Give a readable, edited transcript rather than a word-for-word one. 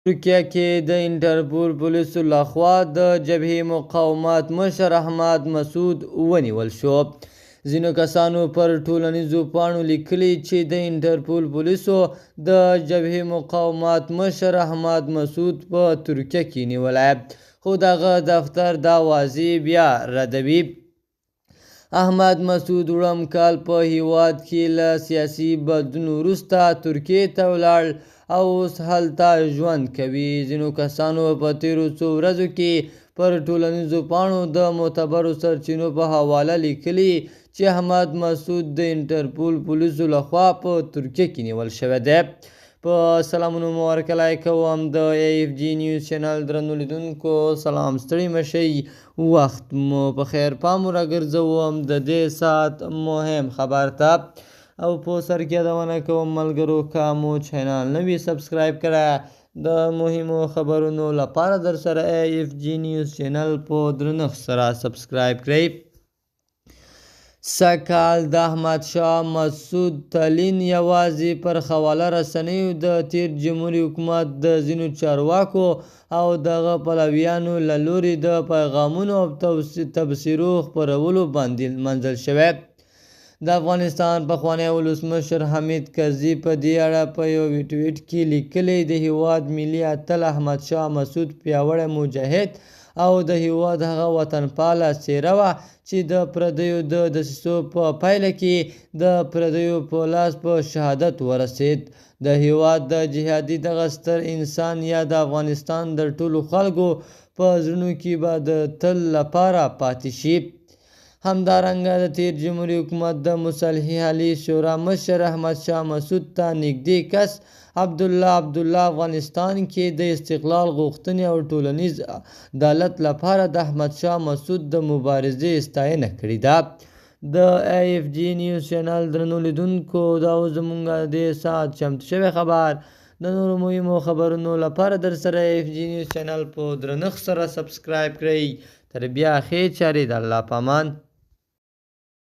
ترکیه کې د انټرپول پولیسو لخوا د جبهې مقاومت مشر احمد مسعود ونیول شو. ځینو کسانو پر ټولنیزو پاڼو لیکلي چې د انټرپول پولیسو د جبهې مقاومت مشر احمد مسعود په ترکیه کې نیولی، خو دغه دفتر دا واضح بیا ردوي. احمد مسعود وړم کال په هیواد کې له سیاسي بدلون وروسته ترکیې ته ولاړ او اوس هلته ژوند کوي. ځینو کسانو په تیرو څو ورځو کې پر ټولنیزو پاڼو د معتبرو سرچینو په حواله لیکلي چې احمد مسعود د انټرپول پولیسو لخوا په ترکیه کې نیول شوی دی. په سلامونو مو ورکلی کوم د AFG نیوز چینل درنو لیدونکو. سلام، ستړي مشئ، وخت مو په خیر. پام راګرځوم د دې ساعت مهم خبر ته او په سر کې یادونه کوم ملګرو که مو چینل نه وي سبسکرایب کړی د مهمو خبرونو لپاره در سره AFG نیوز چینل په درنښت سره سبسکرایب کړئ. سږکال د احمدشاه مسعود تلین یوازې پر خواله رسنیو د تیر جمهوري حکومت د ځینو چارواکو او دغه پلویانو له لوري د پیغامونو او تبصرو خپرولو باندې منځل شوی. د افغانستان پخوانی ولسمشر حامد کرزي په دې اړه په یو ټویټ کې لیکلي د هیواد ملي اتل احمدشاه مسعود پیاوړی مجاهد او د هیواد هغه وطنپاله څېره وه چې د پردیو د دسیسو په پایله کې د پردیو په لاس په شهادت ورسېد. د هیواد د جهادي دغه ستر انسان یا د افغانستان د ټولو خلکو په زړونو کې به د تل لپاره پاتې شي. همدارنګه د تیر جمهوري حکومت د مصالحې حلي شورا مشر احمدشاه مسعود ته نږدې کس عبدالله افغانستان کې د استقلال غوښتنې او ټولنیز عدالت لپاره د احمدشاه مسعود د مبارزې ستاینه کړې ده. د AFG نیوز چینل درنو لیدونکو، دا اوس زموږ د ساعت چمتو شوی خبر. د نورو مهمو خبرونو لپاره در سره AFG نیوز چینل په درنښت سره سبسکرایب کړئ. تر بیا ښې چارې، د الله په امان.